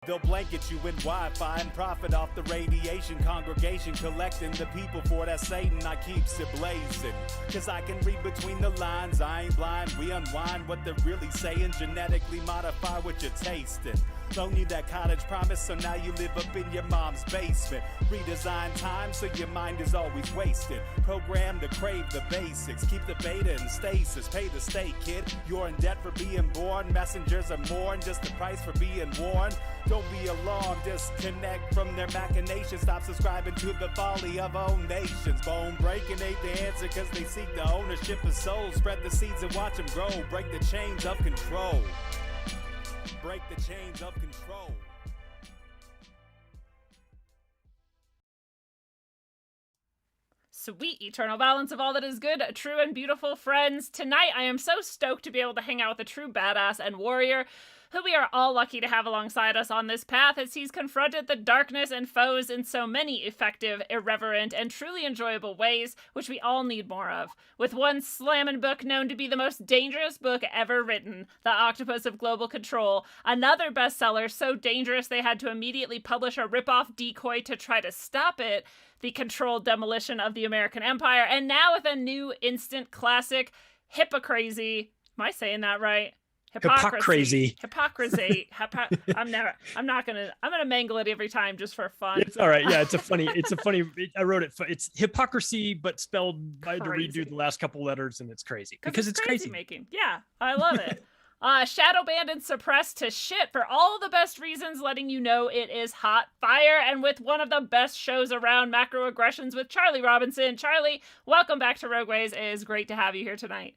They'll blanket you in Wi-Fi and profit off the radiation. Congregation collecting the people for that Satan. I keeps it blazing, cause I can read between the lines. I ain't blind, we unwind what they're really saying. Genetically modify what you're tasting. Loan you that college promise, so now you live up in your mom's basement. Redesign time so your mind is always wasted. Programmed to crave the basics. Keep the beta in stasis. Pay the state, kid. You're in debt for being born. Messengers are more than just the price for being warned. Don't be alarmed, disconnect from their machinations. Stop subscribing to the folly of own nations. Bone breaking ain't the answer, cause they seek the ownership of souls. Spread the seeds and watch them grow. Break the chains of control. Break the chains of control. Sweet eternal balance of all that is good, true, and beautiful, friends. Tonight, I am so stoked to be able to hang out with a true badass and warrior who we are all lucky to have alongside us on this path as he's confronted the darkness and foes in so many effective, irreverent, and truly enjoyable ways, which we all need more of. With one slammin' book known to be the most dangerous book ever written, The Octopus of Global Control, another bestseller so dangerous they had to immediately publish a rip-off decoy to try to stop it, The Controlled Demolition of the American Empire, and now with a new instant classic, Hypocrazy. Am I saying that right? Hypocrazy. I'm gonna mangle it every time just for fun. It's all right. Yeah, it's a funny. I wrote it. It's hypocrisy, but spelled. I had to redo the last couple letters, and it's crazy because it's crazy making. Yeah, I love it. Shadow banned and suppressed to shit for all the best reasons, letting you know it is hot fire, and with one of the best shows around, Macroaggressions with Charlie Robinson. Charlie, welcome back to Rogueways. It is great to have you here tonight.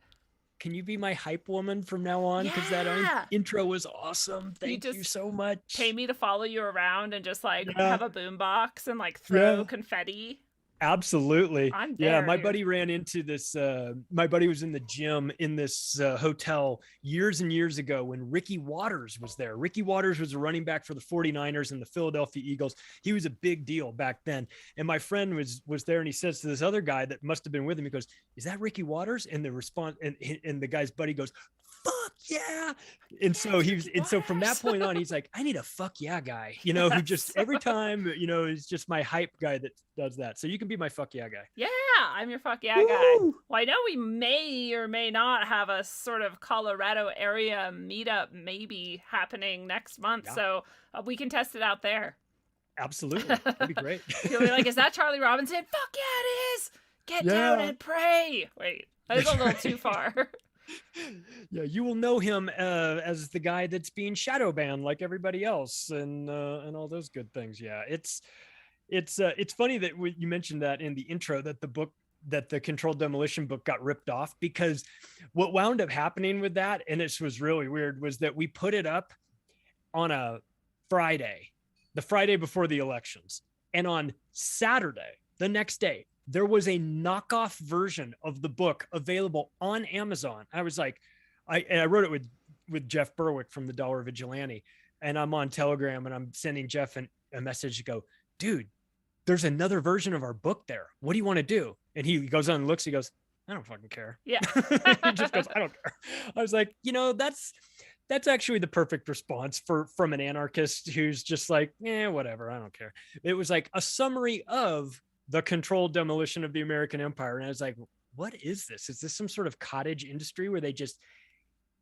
Can you be my hype woman from now on? Because that intro was awesome. Thank you so much. Pay me to follow you around and just have a boombox and throw confetti. Absolutely. I'm there, my buddy ran into this. My buddy was in the gym in this hotel years and years ago when Ricky Watters was there. Ricky Watters was a running back for the 49ers and the Philadelphia Eagles. He was a big deal back then. And my friend was there, and he says to this other guy that must have been with him, he goes, "Is that Ricky Watters?" And the response, and the guy's buddy goes, "Fuck yeah!" And so from that point on, he's like, "I need a fuck yeah guy," who just every time, is just my hype guy that does that. So you can be my fuck yeah guy. Yeah, I'm your fuck yeah guy. Well, I know we may or may not have a sort of Colorado area meetup maybe happening next month, so we can test it out there. Absolutely, that'd be great. You'll be like, "Is that Charlie Robinson?" Fuck yeah, it is. Get down and pray. Wait, that's a little too far. Yeah, you will know him as the guy that's being shadow banned like everybody else, and all those good things. Yeah, it's funny that you mentioned that in the intro, that the Controlled Demolition book got ripped off, because what wound up happening with that, and this was really weird, was that we put it up on a Friday, the Friday before the elections, and on Saturday, the next day, there was a knockoff version of the book available on Amazon. I was like, I wrote it with Jeff Berwick from the Dollar Vigilante, and I'm on Telegram, and I'm sending Jeff a message to go, "Dude, there's another version of our book there. What do you want to do?" And he goes on and looks, he goes, "I don't fucking care." Yeah. He just goes, "I don't care." I was like, that's actually the perfect response from an anarchist who's just like, whatever, I don't care. It was like a summary of The Controlled Demolition of the American Empire. And I was like, what is this? Is this some sort of cottage industry where they just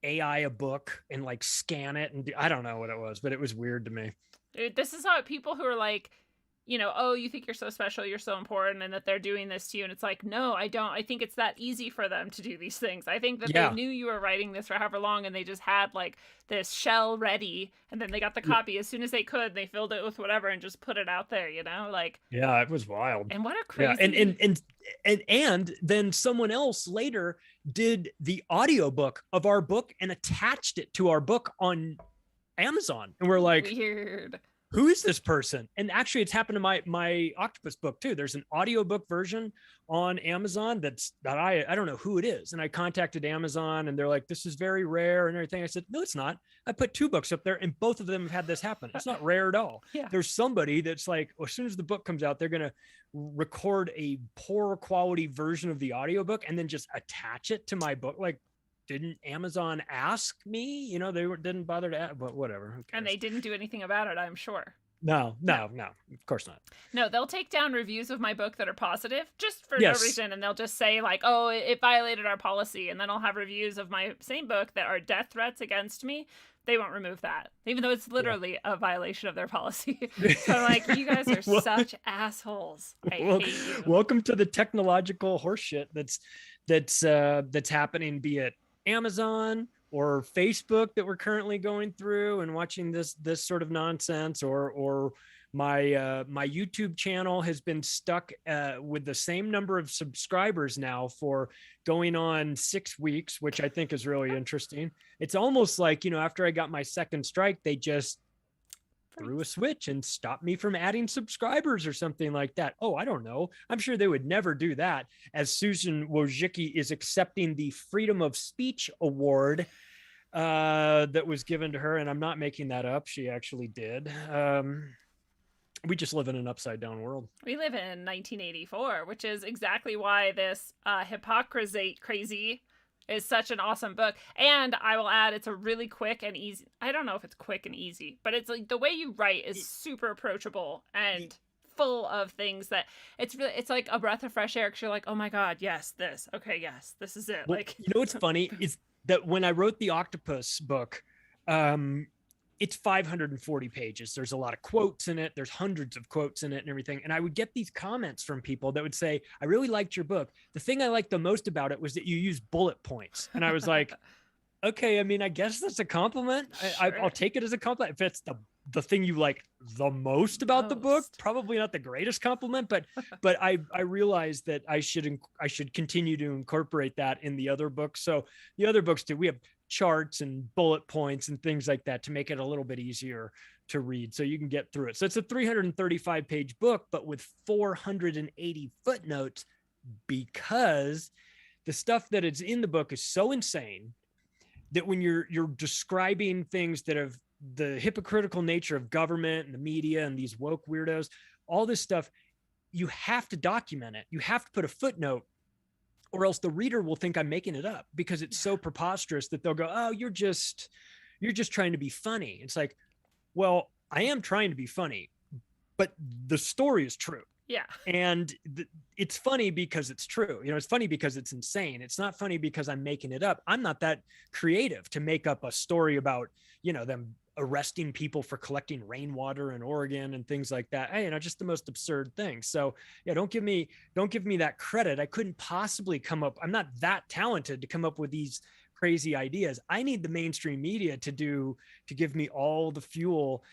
AI a book and scan it? And I don't know what it was, but it was weird to me. Dude, this is how people who are like, "Oh, you think you're so special, you're so important," and that they're doing this to you. And it's like, no, I don't. I think it's that easy for them to do these things. I think that they knew you were writing this for however long, and they just had this shell ready, and then they got the copy as soon as they could. They filled it with whatever and just put it out there, Yeah, it was wild. And what a crazy. Yeah, and then someone else later did the audiobook of our book and attached it to our book on Amazon. And we're like, weird. Who is this person? And actually, it's happened to my octopus book too. There's an audiobook version on Amazon that I don't know who it is. And I contacted Amazon, and they're like, "This is very rare," and everything. I said, "No, it's not. I put 2 books up there, and both of them have had this happen. It's not rare at all." Yeah. There's somebody that's like, as soon as the book comes out, they're going to record a poor quality version of the audiobook and then just attach it to my book. didn't Amazon ask me? Didn't bother to ask, but whatever. Who cares? And they didn't do anything about it, I'm sure. No, of course not. No, they'll take down reviews of my book that are positive just for Yes. no reason. And they'll just say, like, oh, it violated our policy. And then I'll have reviews of my same book that are death threats against me. They won't remove that, even though it's literally a violation of their policy. So I'm like, you guys are such assholes. I hate you. Welcome to the technological horseshit that's happening, be it Amazon or Facebook that we're currently going through and watching this sort of nonsense, or my YouTube channel has been stuck with the same number of subscribers now for going on 6 weeks, which I think is really interesting. It's almost like, after I got my second strike, they just threw a switch and stopped me from adding subscribers or something like that. Oh, I don't know. I'm sure they would never do that, as Susan Wojcicki is accepting the Freedom of Speech Award that was given to her. And I'm not making that up. She actually did. We just live in an upside down world. We live in 1984, which is exactly why this Hypocrazy is such an awesome book. And I will add, it's a really quick and easy. I don't know if it's quick and easy, but it's like the way you write is super approachable and full of things that it's like a breath of fresh air, because you're like, oh my God, yes, this. Okay, yes, this is it. Well, like, what's funny is that when I wrote the octopus book, it's 540 pages. There's a lot of quotes in it. There's hundreds of quotes in it and everything. And I would get these comments from people that would say, I really liked your book. The thing I liked the most about it was that you use bullet points. And I was like, okay, I mean, I guess that's a compliment. Sure. I'll take it as a compliment. If it's the thing you like the most about the book, probably not the greatest compliment, but I realized that I should continue to incorporate that in the other books. So the other books too, we have charts and bullet points and things like that to make it a little bit easier to read so you can get through it. So it's a 335 page book, but with 480 footnotes, because the stuff that is in the book is so insane that when you're describing things that have the hypocritical nature of government and the media and these woke weirdos, all this stuff, you have to document it. You have to put a footnote, or else the reader will think I'm making it up, because it's so preposterous that they'll go, oh, you're just trying to be funny. It's like, well, I am trying to be funny, but the story is true. Yeah. And it's funny because it's true. It's funny because it's insane. It's not funny because I'm making it up. I'm not that creative to make up a story about, them arresting people for collecting rainwater in Oregon and things like that. Just the most absurd things. So yeah, don't give me that credit. I couldn't possibly come up. I'm not that talented to come up with these crazy ideas. I need the mainstream media to give me all the fuel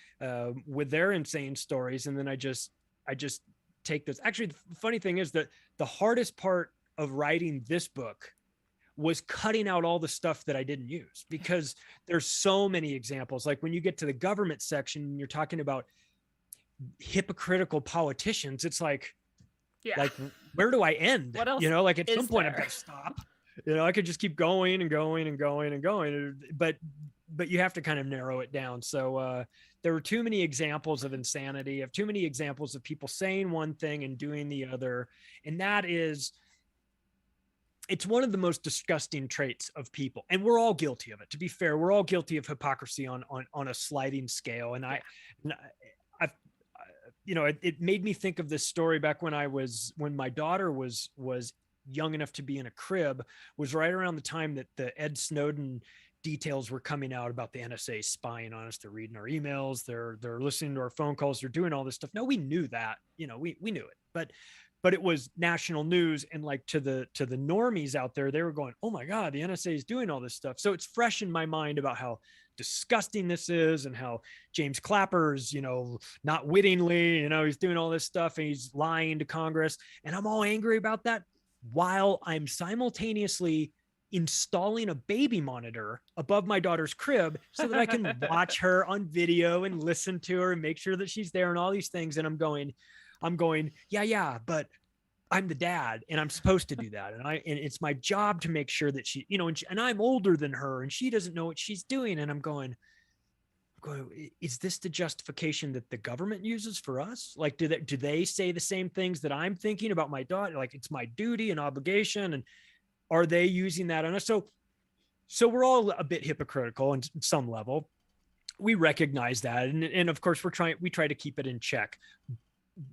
with their insane stories. And then I just take this. Actually, the funny thing is that the hardest part of writing this book was cutting out all the stuff that I didn't use, because there's so many examples. Like when you get to the government section, you're talking about hypocritical politicians. It's like, where do I end? What else? Like at some point there? I've got to stop. I could just keep going and going and going and going, but you have to kind of narrow it down. So there were too many examples of insanity, of too many examples of people saying one thing and doing the other. And it's one of the most disgusting traits of people. And we're all guilty of it. To be fair, we're all guilty of hypocrisy on a sliding scale. And it made me think of this story back when my daughter was young enough to be in a crib, was right around the time that the Ed Snowden details were coming out about the NSA spying on us. They're reading our emails. They're listening to our phone calls. They're doing all this stuff. No, we knew that, we knew it, but it was national news. And like to the normies out there, they were going, oh my God, the NSA is doing all this stuff. So it's fresh in my mind about how disgusting this is, and how James Clapper's, not wittingly, he's doing all this stuff and he's lying to Congress. And I'm all angry about that, while I'm simultaneously installing a baby monitor above my daughter's crib so that I can watch her on video and listen to her and make sure that she's there and all these things. And I'm going, yeah, but I'm the dad and I'm supposed to do that. And it's my job to make sure that she, and I'm older than her and she doesn't know what she's doing. And I'm going, is this the justification that the government uses for us? Like, do they say the same things that I'm thinking about my daughter? Like, it's my duty and obligation. And are they using that on us? So we're all a bit hypocritical on some level. We recognize that, and of course we try to keep it in check.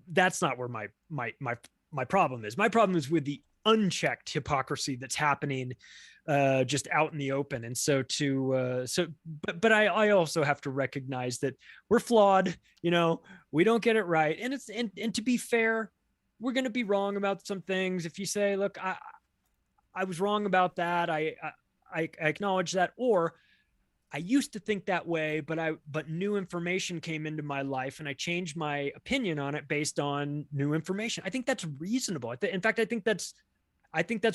That's not where my problem is. My problem is with the unchecked hypocrisy that's happening just out in the open. And so but I also have to recognize that we're flawed, we don't get it right. And and to be fair, we're going to be wrong about some things. If you say, look, I was wrong about that, I acknowledge that, or I used to think that way, but new information came into my life and I changed my opinion on it based on new information. I think that's reasonable. In fact, I think that's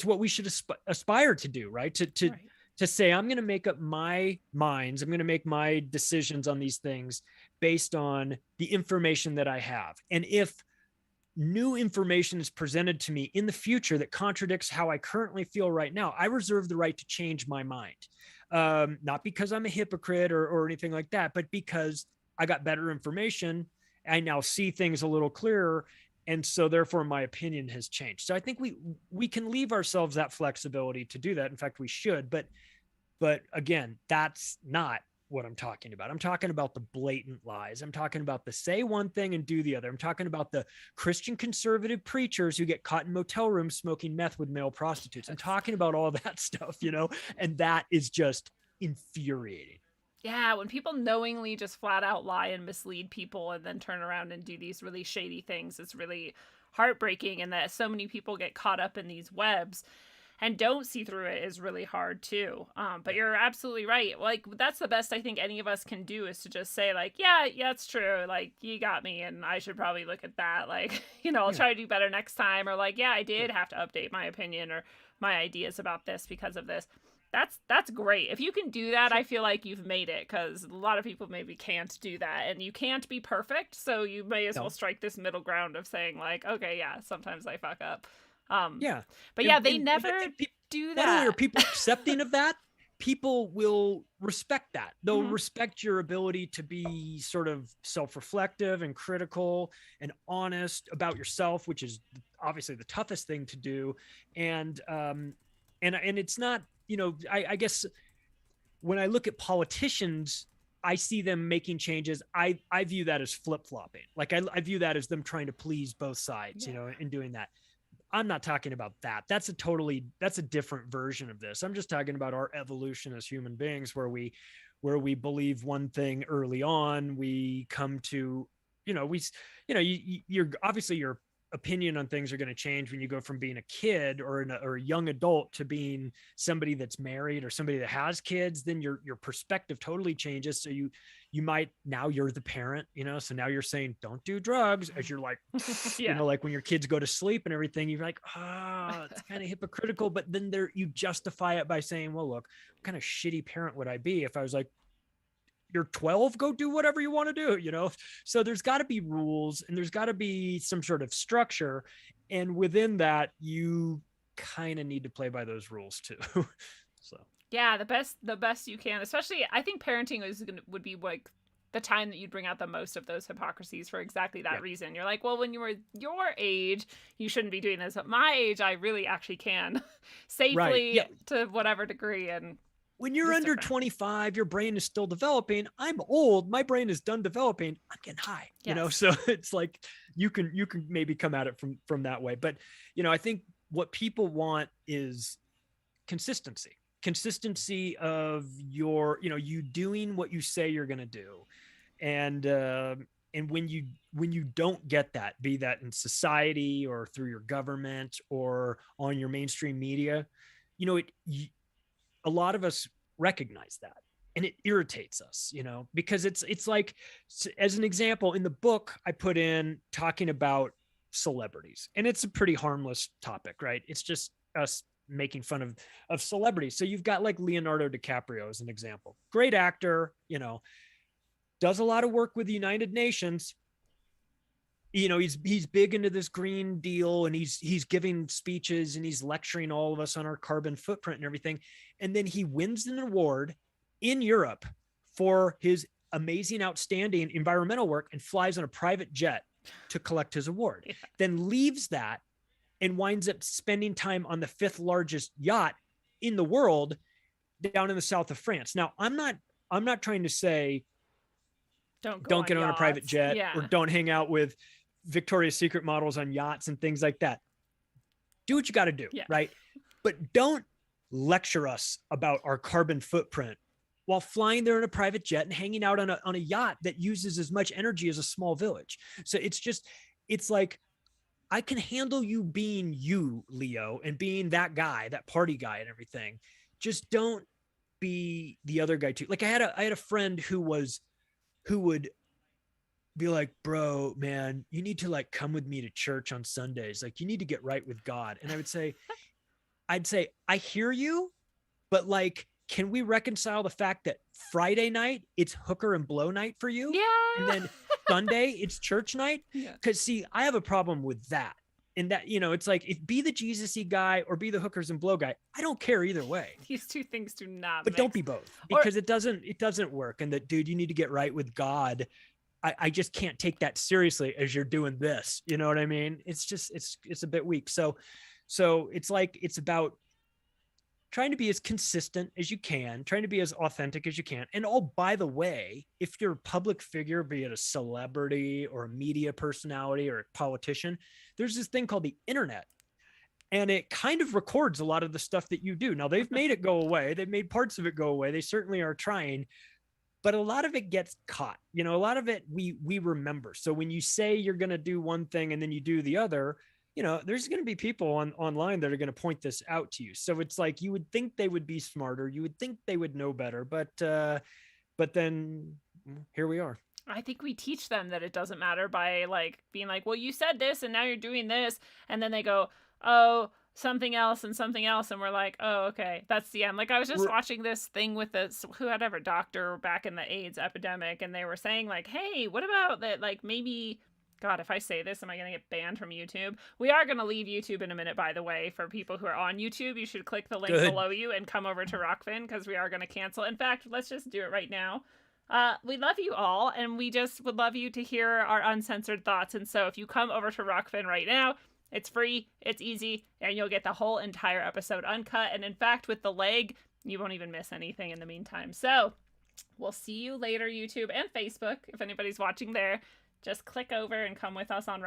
what we should aspire to do, right? To say, I'm going to make up my minds. I'm going to make my decisions on these things based on the information that I have. And if new information is presented to me in the future that contradicts how I currently feel right now, I reserve the right to change my mind. Not because I'm a hypocrite or anything like that, but because I got better information. I now see things a little clearer. And so therefore my opinion has changed. So I think we can leave ourselves that flexibility to do that. In fact, we should, but again, that's not what I'm talking about. I'm talking about the blatant lies. I'm talking about the say one thing and do the other. I'm talking about the Christian conservative preachers who get caught in motel rooms smoking meth with male prostitutes. I'm talking about all that stuff, and that is just infuriating. Yeah, when people knowingly just flat out lie and mislead people and then turn around and do these really shady things, it's really heartbreaking. And that so many people get caught up in these webs and don't see through it is really hard too. But you're absolutely right. Like, that's the best I think any of us can do, is to just say, like, yeah, it's true. Like, you got me, and I should probably look at that. Like, I'll try to do better next time. Or like, yeah, I did have to update my opinion or my ideas about this because of this. That's great. If you can do that, I feel like you've made it, because a lot of people maybe can't do that, and you can't be perfect. So you may as well strike this middle ground of saying, like, okay, yeah, sometimes I fuck up. But yeah, they never do that. Not only are people accepting of that, people will respect that. They'll respect your ability to be sort of self-reflective and critical and honest about yourself, which is obviously the toughest thing to do. And it's not, I guess when I look at politicians, I see them making changes. I view that as flip-flopping. Like I view that as them trying to please both sides, in doing that. I'm not talking about that. That's a different version of this. I'm just talking about our evolution as human beings, where we believe one thing early on, we come to, you're obviously your opinion on things are going to change when you go from being a kid or a young adult to being somebody that's married or somebody that has kids. Then your perspective totally changes. So you might, now you're the parent, so now you're saying, don't do drugs, as you're like, like when your kids go to sleep and everything, you're like, it's kind of hypocritical. But then you justify it by saying, well, look, what kind of shitty parent would I be if I was like, you're 12, go do whatever you want to do, So there's got to be rules, and there's got to be some sort of structure. And within that, you kind of need to play by those rules too. So yeah, the best you can. Especially, I think parenting would be like the time that you'd bring out the most of those hypocrisies for exactly that reason. You're like, well, when you were your age, you shouldn't be doing this. At my age, I really actually can safely to whatever degree. And when you're under 25, your brain is still developing. I'm old. My brain is done developing. I'm getting high, so it's like, you can maybe come at it from that way. But, I think what people want is consistency of your, you doing what you say you're going to do. And when you don't get that, be that in society or through your government or on your mainstream media, a lot of us recognize that, and it irritates us, because it's like, as an example, in the book, I put in talking about celebrities, and it's a pretty harmless topic, right? It's just us making fun of celebrities. So you've got like Leonardo DiCaprio as an example, great actor, does a lot of work with the United Nations. He's big into this Green Deal, and he's giving speeches, and he's lecturing all of us on our carbon footprint and everything. And then he wins an award in Europe for his amazing, outstanding environmental work, and flies on a private jet to collect his award, then leaves that and winds up spending time on the 5th largest yacht in the world, down in the south of France. Now, I'm not trying to say don't get on a private jet or don't hang out with Victoria's Secret models on yachts and things like that. Do what you got to do, right? But don't lecture us about our carbon footprint while flying there in a private jet and hanging out on a yacht that uses as much energy as a small village. So it's like, I can handle you being you, Leo, and being that guy, that party guy and everything. Just don't be the other guy too. Like I had a friend who would be like, bro, man, you need to like come with me to church on Sundays. Like you need to get right with God. And I'd say, I hear you, but like, can we reconcile the fact that Friday night it's hooker and blow night for you? Yeah. And then Sunday it's church night? Yeah. Cause see, I have a problem with that. And that, it's like, be the Jesus-y guy or be the hookers and blow guy. I don't care either way. These two things do not But mix. don't be both, because it doesn't work. And that, dude, you need to get right with God. I just can't take that seriously as you're doing this. You know what I mean? It's just, it's a bit weak. So it's like, it's about trying to be as consistent as you can, trying to be as authentic as you can. And by the way, if you're a public figure, be it a celebrity or a media personality or a politician, there's this thing called the internet. And it kind of records a lot of the stuff that you do. Now they've made it go away. They've made parts of it go away. They certainly are trying, but a lot of it gets caught. A lot of it we remember. So when you say you're going to do one thing and then you do the other, there's going to be people online that are going to point this out to you. So it's like, you would think they would be smarter. You would think they would know better, but then here we are. I think we teach them that it doesn't matter by like being like, well, you said this and now you're doing this. And then they go, oh, something else and something else. And we're like, oh, okay, that's the end. Like I was just watching this thing with this, whoever doctor back in the AIDS epidemic. And they were saying like, hey, what about that? Like maybe, God, if I say this, am I going to get banned from YouTube? We are going to leave YouTube in a minute, by the way. For people who are on YouTube, you should click the link below you and come over to Rockfin because we are going to cancel. In fact, let's just do it right now. We love you all, and we just would love you to hear our uncensored thoughts. And so if you come over to Rockfin right now, it's free, it's easy, and you'll get the whole entire episode uncut. And in fact, with the leg, you won't even miss anything in the meantime. So we'll see you later, YouTube and Facebook, if anybody's watching there. Just click over and come with us on